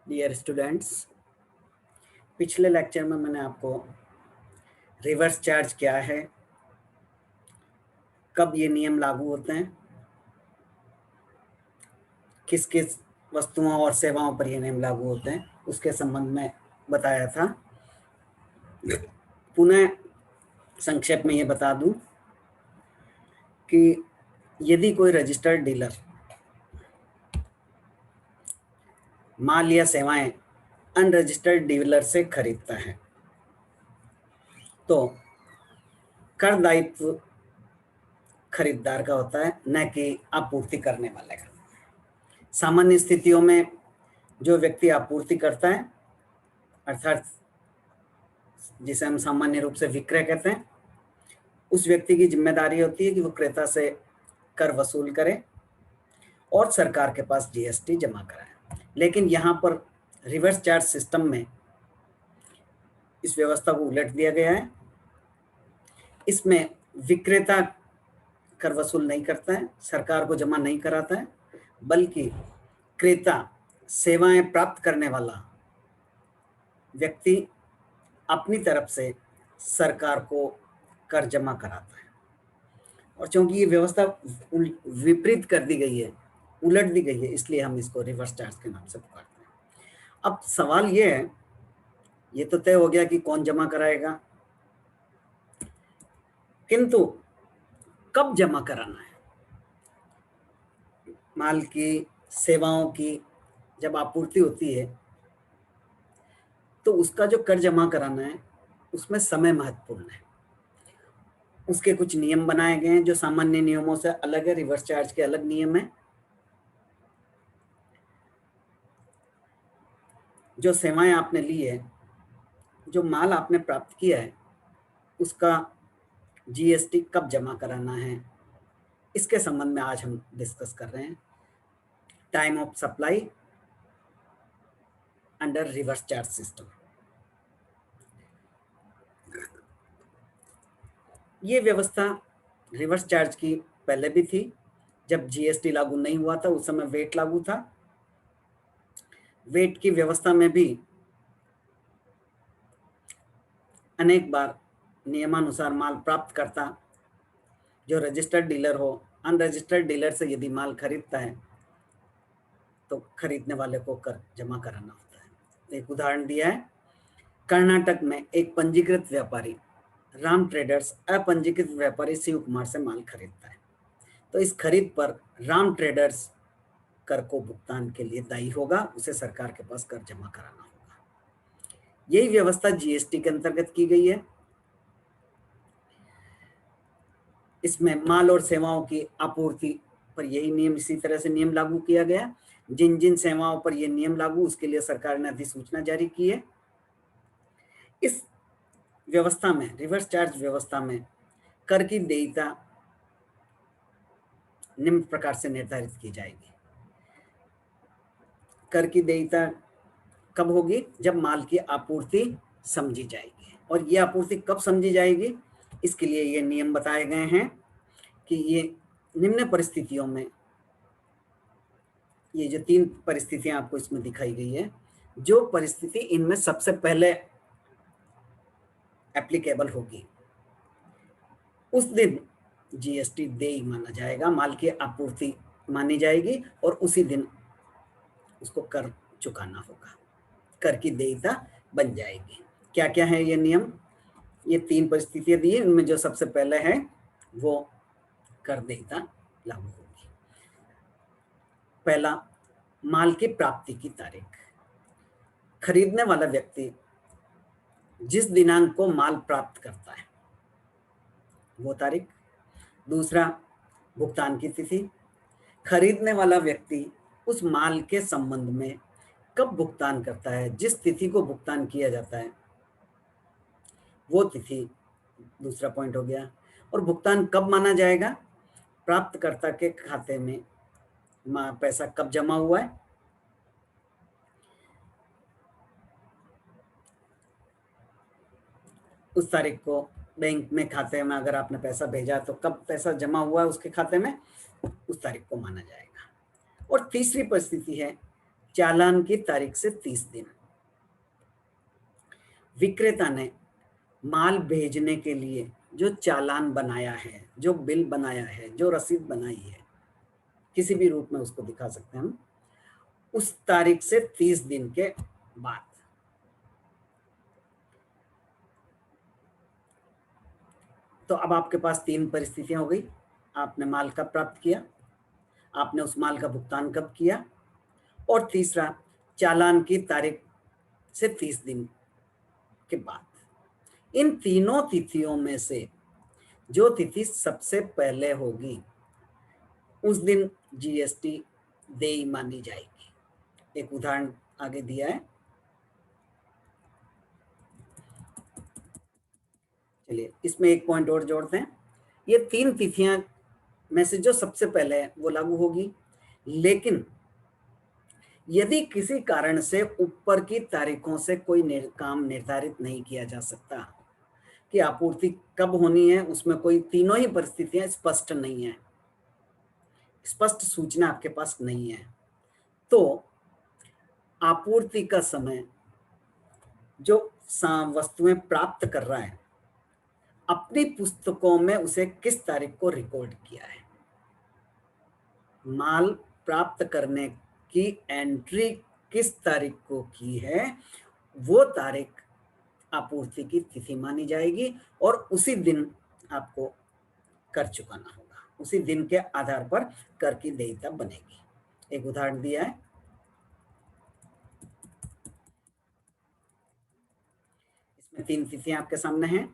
Dear students, पिछले lecture में मैंने आपको रिवर्स चार्ज क्या है, कब ये नियम लागू होते हैं, किस किस वस्तुओं और सेवाओं पर ये नियम लागू होते हैं, उसके संबंध में बताया था। पुनः संक्षेप में ये बता दूं कि यदि कोई रजिस्टर्ड डीलर माल या सेवाएं अनरजिस्टर्ड डीलर से खरीदता है तो कर दायित्व खरीदार का होता है, न कि आपूर्ति करने वाले का। सामान्य स्थितियों में जो व्यक्ति आपूर्ति करता है, अर्थात जिसे हम सामान्य रूप से विक्रय कहते हैं, उस व्यक्ति की जिम्मेदारी होती है कि वो क्रेता से कर वसूल करे और सरकार के पास जीएसटी जमा कराए। लेकिन यहाँ पर रिवर्स चार्ज सिस्टम में इस व्यवस्था को उलट दिया गया है। इसमें विक्रेता कर वसूल नहीं करता है, सरकार को जमा नहीं कराता है, बल्कि क्रेता सेवाएं प्राप्त करने वाला व्यक्ति अपनी तरफ से सरकार को कर जमा कराता है। और चूंकि ये व्यवस्था विपरीत कर दी गई है, उलट दी गई है, इसलिए हम इसको रिवर्स चार्ज के नाम से पुकारते हैं। अब सवाल ये है, ये तो तय हो गया कि कौन जमा कराएगा, किंतु कब जमा कराना है। माल की, सेवाओं की जब आपूर्ति होती है तो उसका जो कर जमा कराना है उसमें समय महत्वपूर्ण है। उसके कुछ नियम बनाए गए हैं जो सामान्य नियमों से अलग है, रिवर्स चार्ज के अलग नियम है। जो सेवाएं आपने ली है, जो माल आपने प्राप्त किया है, उसका जीएसटी कब जमा कराना है, इसके संबंध में आज हम डिस्कस कर रहे हैं। Time of supply under reverse charge system. ये व्यवस्था रिवर्स चार्ज की पहले भी थी। जब जीएसटी लागू नहीं हुआ था उस समय वेट लागू था। वेट की व्यवस्था में भी अनेक बार नियमानुसार माल प्राप्त करता जो रजिस्टर्ड डीलर हो, अनरजिस्टर्ड डीलर से यदि माल खरीदता है तो खरीदने वाले को कर जमा कराना होता है। एक उदाहरण दिया है, कर्नाटक में एक पंजीकृत व्यापारी राम ट्रेडर्स अपंजीकृत व्यापारी शिव कुमार से माल खरीदता है, तो इस खरीद पर राम ट्रेडर्स कर को भुगतान के लिए दायी होगा, उसे सरकार के पास कर जमा कराना होगा। यही व्यवस्था जीएसटी के अंतर्गत की गई है। इसमें माल और सेवाओं की आपूर्ति पर यही नियम, इसी तरह से नियम लागू किया गया। जिन जिन सेवाओं पर यह नियम लागू, उसके लिए सरकार ने अधिसूचना जारी की है। इस व्यवस्था में, रिवर्स चार्ज व्यवस्था में, कर की देयता निम्न प्रकार से निर्धारित की जाएगी। कर की देयता कब होगी? जब माल की आपूर्ति समझी जाएगी। और ये आपूर्ति कब समझी जाएगी, इसके लिए ये नियम बताए गए हैं कि ये निम्न परिस्थितियों में, ये जो 3 परिस्थितियां आपको इसमें दिखाई गई है, जो परिस्थिति इनमें सबसे पहले एप्लीकेबल होगी उस दिन जीएसटी देय माना जाएगा, माल की आपूर्ति मानी जाएगी और उसी दिन उसको कर चुकाना होगा, कर की देयता बन जाएगी। क्या क्या है ये नियम? ये 3 परिस्थितियां दी है, इनमें जो सबसे पहले है वो कर देयता लागू होगी। पहला, माल की प्राप्ति की तारीख। खरीदने वाला व्यक्ति जिस दिनांक को माल प्राप्त करता है वो तारीख। दूसरा, भुगतान की तिथि। खरीदने वाला व्यक्ति उस माल के संबंध में कब भुगतान करता है, जिस तिथि को भुगतान किया जाता है वो तिथि दूसरा पॉइंट हो गया। और भुगतान कब माना जाएगा? प्राप्तकर्ता के खाते में पैसा कब जमा हुआ है, उस तारीख को बैंक में खाते में अगर आपने पैसा भेजा तो कब पैसा जमा हुआ है उसके खाते में, उस तारीख को माना जाएगा। और तीसरी परिस्थिति है चालान की तारीख से 30 दिन। विक्रेता ने माल भेजने के लिए जो चालान बनाया है, जो बिल बनाया है, जो रसीद बनाई है, किसी भी रूप में उसको दिखा सकते हैं हम, उस तारीख से 30 दिन के बाद। तो अब आपके पास 3 परिस्थितियां हो गई। आपने माल कब प्राप्त किया, आपने उस माल का भुगतान कब किया, और तीसरा चालान की तारीख से 30 दिन के बाद। इन तीनों तिथियों में से जो तिथि सबसे पहले होगी उस दिन जीएसटी देय मानी जाएगी। एक उदाहरण आगे दिया है, चलिए इसमें एक पॉइंट और जोड़ते हैं। ये 3 तिथियां में से जो सबसे पहले है वो लागू होगी, लेकिन यदि किसी कारण से ऊपर की तारीखों से कोई काम निर्धारित नहीं किया जा सकता कि आपूर्ति कब होनी है, उसमें कोई तीनों ही परिस्थितियां स्पष्ट नहीं है, स्पष्ट सूचना आपके पास नहीं है, तो आपूर्ति का समय जो वस्तुएं प्राप्त कर रहा है अपनी पुस्तकों में उसे किस तारीख को रिकॉर्ड किया है, माल प्राप्त करने की एंट्री किस तारीख को की है, वो तारीख आपूर्ति की तिथि मानी जाएगी और उसी दिन आपको कर चुकाना होगा। उसी दिन के आधार पर कर की देयता बनेगी। एक उदाहरण दिया है, इसमें 3 तिथियां आपके सामने हैं।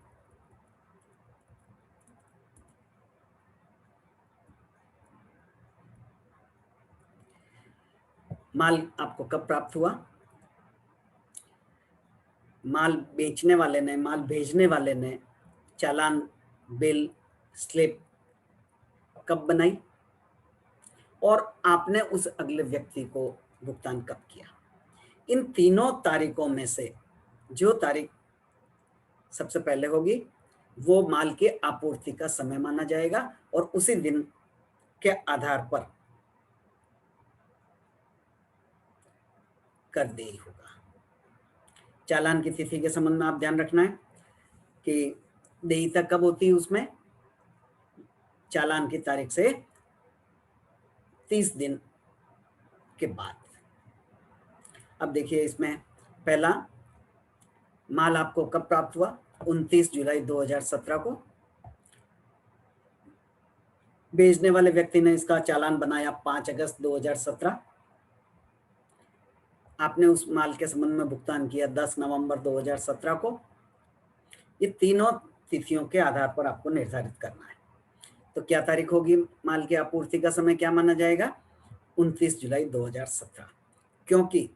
माल आपको कब प्राप्त हुआ, माल बेचने वाले ने, माल भेजने वाले ने चालान, बिल, स्लिप कब बनाई, और आपने उस अगले व्यक्ति को भुगतान कब किया। इन तीनों तारीखों में से जो तारीख सबसे पहले होगी वो माल की आपूर्ति का समय माना जाएगा और उसी दिन के आधार पर कर देय होगा। चालान की तिथि के संबंध में आप ध्यान रखना है कि देयता कब होती है, उसमें चालान की तारीख से 30 दिन के बाद। अब देखिए इसमें पहला, माल आपको कब प्राप्त हुआ, 29 जुलाई 2017 को। भेजने वाले व्यक्ति ने इसका चालान बनाया 5 अगस्त 2017। आपने उस माल के संबंध में भुगतान किया 10 नवंबर 2017 को। ये तीनों तिथियों के आधार पर आपको निर्धारित करना है। तो क्या तारीख होगी, माल की आपूर्ति का समय क्या माना जाएगा, 29 जुलाई 2017, क्योंकि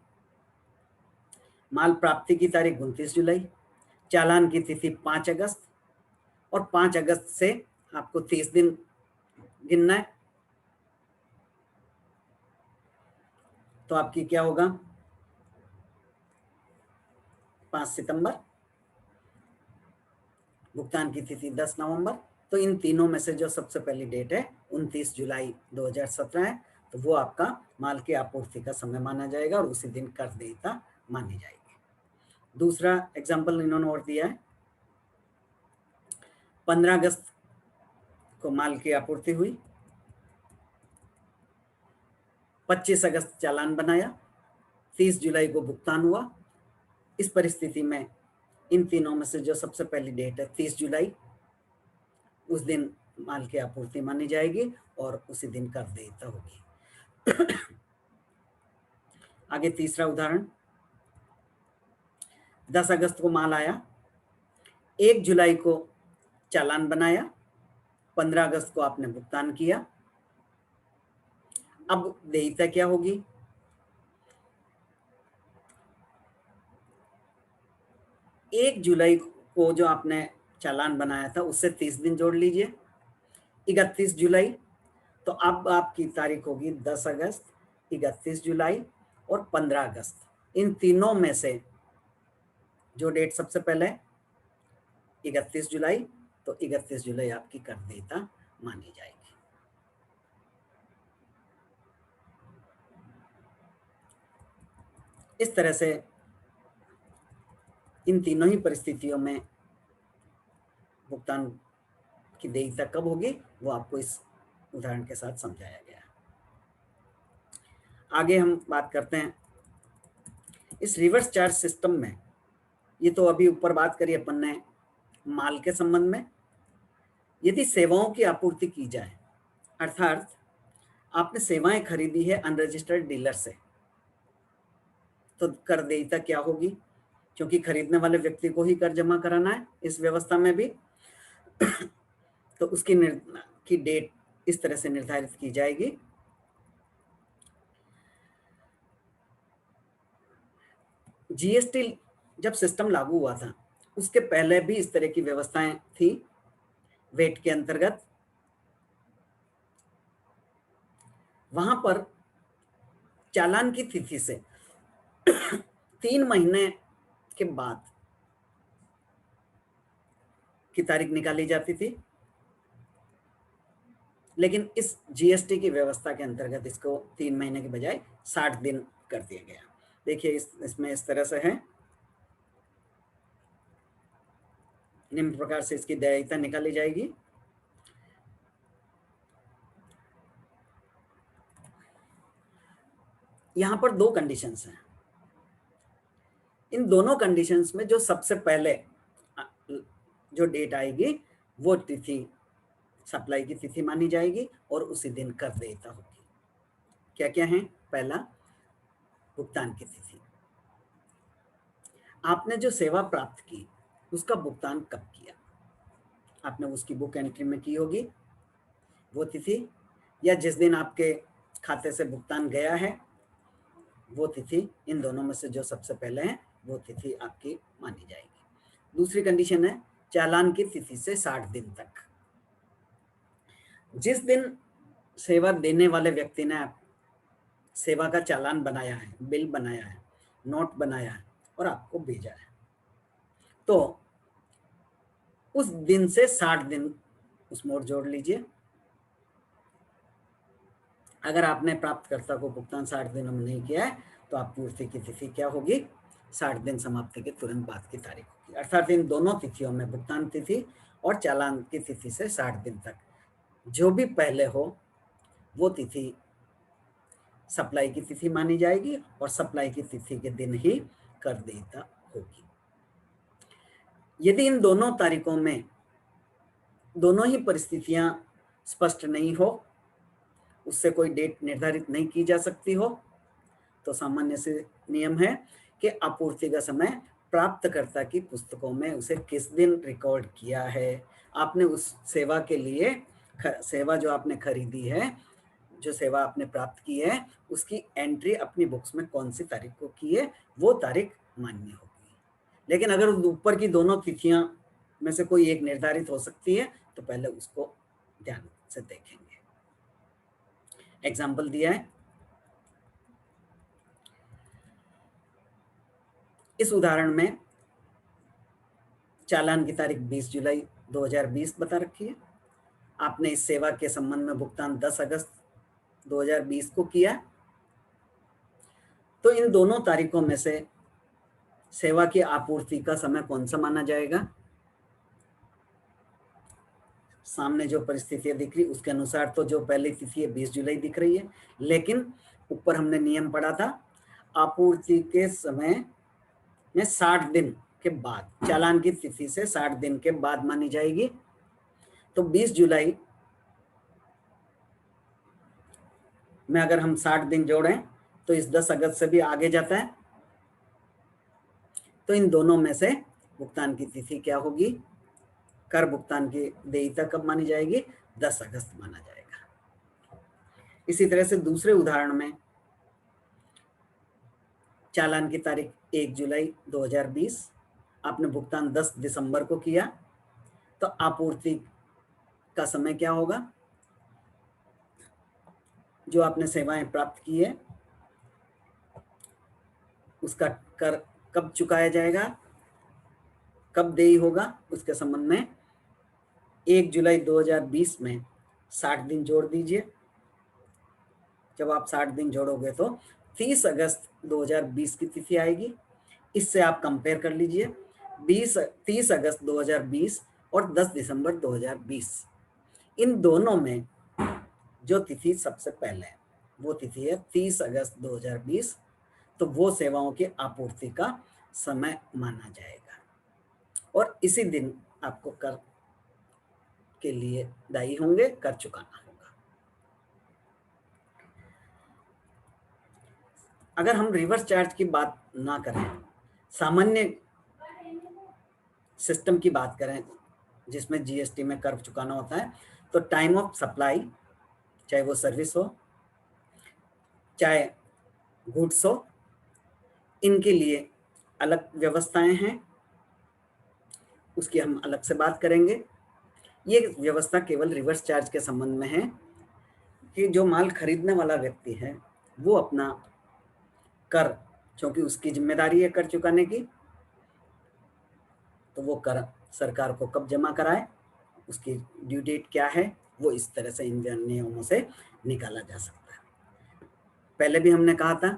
माल प्राप्ति की तारीख 29 जुलाई, चालान की तिथि 5 अगस्त, और 5 अगस्त से आपको 30 दिन गिनना है। तो आपकी क्या होगा, 5 सितंबर, भुगतान की तिथि 10 नवंबर। तो इन तीनों में से जो सबसे पहली डेट है 29 जुलाई 2017 है, तो वो आपका माल की आपूर्ति का समय माना जाएगा और उसी दिन कर देयता मानी जाएगी। दूसरा एग्जाम्पल इन्होंने और दिया है, 15 अगस्त को माल की आपूर्ति हुई, 25 अगस्त चालान बनाया, 30 जुलाई को भुगतान हुआ। इस परिस्थिति में इन तीनों में से जो सबसे पहली डेट है 30 जुलाई, उस दिन माल की आपूर्ति मानी जाएगी और उसी दिन कर देयता होगी। आगे तीसरा उदाहरण, 10 अगस्त को माल आया, 1 जुलाई को चालान बनाया, 15 अगस्त को आपने भुगतान किया। अब देयता क्या होगी, 1 जुलाई को जो आपने चालान बनाया था उससे 30 दिन जोड़ लीजिए, 31 जुलाई। तो अब आपकी तारीख होगी 10 अगस्त, 31 जुलाई और 15 अगस्त। इन तीनों में से जो डेट सबसे पहले 31 जुलाई, तो 31 जुलाई आपकी कर देयता मानी जाएगी। इस तरह से इन तीनों ही परिस्थितियों में भुगतान की देयता कब होगी वो आपको इस उदाहरण के साथ समझाया गया है। आगे हम बात करते हैं इस रिवर्स चार्ज सिस्टम में। ये तो अभी ऊपर बात करी अपन ने माल के संबंध में। यदि सेवाओं की आपूर्ति की जाए, अर्थात आपने सेवाएं खरीदी है अनरजिस्टर्ड डीलर से, तो कर देयता क्या होगी? क्योंकि खरीदने वाले व्यक्ति को ही कर जमा कराना है इस व्यवस्था में भी तो उसकी की डेट इस तरह से निर्धारित की जाएगी। जीएसटी जब सिस्टम लागू हुआ था उसके पहले भी इस तरह की व्यवस्थाएं थी। वेट के अंतर्गत वहां पर चालान की तिथि से 3 महीने के बाद की तारीख निकाली जाती थी, लेकिन इस जीएसटी की व्यवस्था के अंतर्गत इसको 3 महीने के बजाय 60 दिन कर दिया गया। देखिए इसमें इस तरह से है, निम्न प्रकार से इसकी देयता निकाली जाएगी। यहां पर 2 कंडीशंस हैं। इन दोनों कंडीशंस में जो सबसे पहले जो डेट आएगी वो तिथि सप्लाई की तिथि मानी जाएगी और उसी दिन कर देयता होगी। क्या क्या है? पहला, भुगतान की तिथि। आपने जो सेवा प्राप्त की उसका भुगतान कब किया, आपने उसकी बुक एंट्री में की होगी वो तिथि, या जिस दिन आपके खाते से भुगतान गया है वो तिथि। इन दोनों में से जो सबसे पहले है वो तिथि आपकी मानी जाएगी। दूसरी कंडीशन है चालान की तिथि से 60 दिन तक। जिस दिन सेवा देने वाले व्यक्ति ने सेवा का चालान बनाया है, बिल बनाया है, नोट बनाया है और आपको भेजा है, तो उस दिन से 60 दिन उसमें और जोड़ लीजिए। अगर आपने प्राप्तकर्ता को भुगतान 60 दिनों में नहीं किया है तो आप पूर्ति की तिथि क्या होगी? 60 दिन समाप्ति के तुरंत बाद की तारीख होगी। अर्थात इन दोनों तिथियों में, भुगतान तिथि और चालान की तिथि से 60 दिन तक जो भी पहले हो वो तिथि सप्लाई की तिथि मानी जाएगी और सप्लाई की तिथि के दिन ही कर देयता होगी। यदि इन दोनों तारीखों में दोनों ही परिस्थितियां स्पष्ट नहीं हो, उससे कोई डेट निर्धारित नहीं की जा सकती हो, तो सामान्य से नियम है कि आपूर्ति का समय प्राप्तकर्ता की पुस्तकों में उसे किस दिन रिकॉर्ड किया है, आपने उस सेवा के लिए सेवा जो आपने खरीदी है, जो सेवा आपने प्राप्त की है, उसकी एंट्री अपनी बुक्स में कौन सी तारीख को की है वो तारीख मान्य होगी। लेकिन अगर ऊपर की दोनों तिथियां में से कोई एक निर्धारित हो सकती है तो पहले उसको ध्यान से देखेंगे। एग्जाम्पल दिया है, इस उदाहरण में चालान की तारीख 20 जुलाई 2020 बता रखी है। आपने इस सेवा के संबंध में भुगतान 10 अगस्त 2020 को किया, तो इन दोनों तारीखों में से सेवा की आपूर्ति का समय कौन सा माना जाएगा? सामने जो परिस्थितियां दिख रही उसके अनुसार तो जो पहली तिथि है 20 जुलाई दिख रही है, लेकिन ऊपर हमने नियम पढ़ा था आपूर्ति के समय में 60 दिन के बाद, चालान की तिथि से 60 दिन के बाद मानी जाएगी। तो 20 जुलाई में अगर हम 60 दिन जोड़ें तो इस 10 अगस्त से भी आगे जाता है, तो इन दोनों में से भुगतान की तिथि क्या होगी? कर भुगतान की देयता कब मानी जाएगी? 10 अगस्त माना जाएगा। इसी तरह से दूसरे उदाहरण में चालान की तारीख 1 जुलाई 2020, आपने भुगतान 10 दिसंबर को किया, तो आपूर्ति का समय क्या होगा? जो आपने सेवाएं प्राप्त की है उसका कर कब चुकाया जाएगा, कब देय होगा, उसके संबंध में 1 जुलाई 2020 में 60 दिन जोड़ दीजिए। जब आप 60 दिन जोड़ोगे तो 30 अगस्त 2020 की तिथि आएगी। इससे आप कंपेयर कर लीजिए 30 अगस्त 2020 और 10 दिसंबर 2020, इन दोनों में जो तिथि सबसे पहले है वो तिथि है 30 अगस्त 2020, तो वो सेवाओं की आपूर्ति का समय माना जाएगा और इसी दिन आपको कर के लिए दायी होंगे, कर चुकाना होगा। अगर हम रिवर्स चार्ज की बात ना करें, सामान्य सिस्टम की बात करें जिसमें जीएसटी में कर चुकाना होता है, तो टाइम ऑफ सप्लाई, चाहे वो सर्विस हो चाहे गुड्स हो, इनके लिए अलग व्यवस्थाएं हैं, उसकी हम अलग से बात करेंगे। ये व्यवस्था केवल रिवर्स चार्ज के संबंध में है कि जो माल खरीदने वाला व्यक्ति है वो अपना कर, क्योंकि उसकी जिम्मेदारी है कर चुकाने की, तो वो कर सरकार को कब जमा कराए, उसकी ड्यू डेट क्या है, वो इस तरह से इन नियमों से निकाला जा सकता है। पहले भी हमने कहा था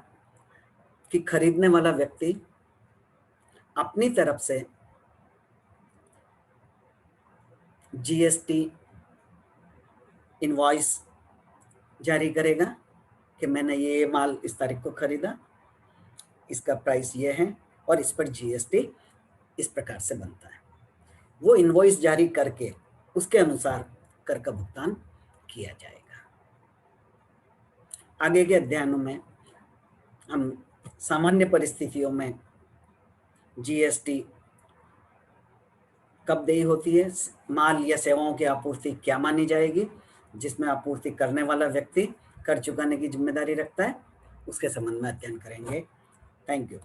कि खरीदने वाला व्यक्ति अपनी तरफ से जीएसटी इनवॉइस जारी करेगा कि मैंने ये माल इस तारीख को खरीदा, इसका प्राइस ये है और इस पर जीएसटी इस प्रकार से बनता है। वो इनवॉइस जारी करके उसके अनुसार कर का भुगतान किया जाएगा। आगे के अध्ययनों में हम सामान्य परिस्थितियों में जीएसटी कब देय होती है, माल या सेवाओं की आपूर्ति क्या मानी जाएगी, जिसमें आपूर्ति करने वाला व्यक्ति कर चुकाने की जिम्मेदारी रखता है, उसके संबंध में अध्ययन करेंगे। Thank you.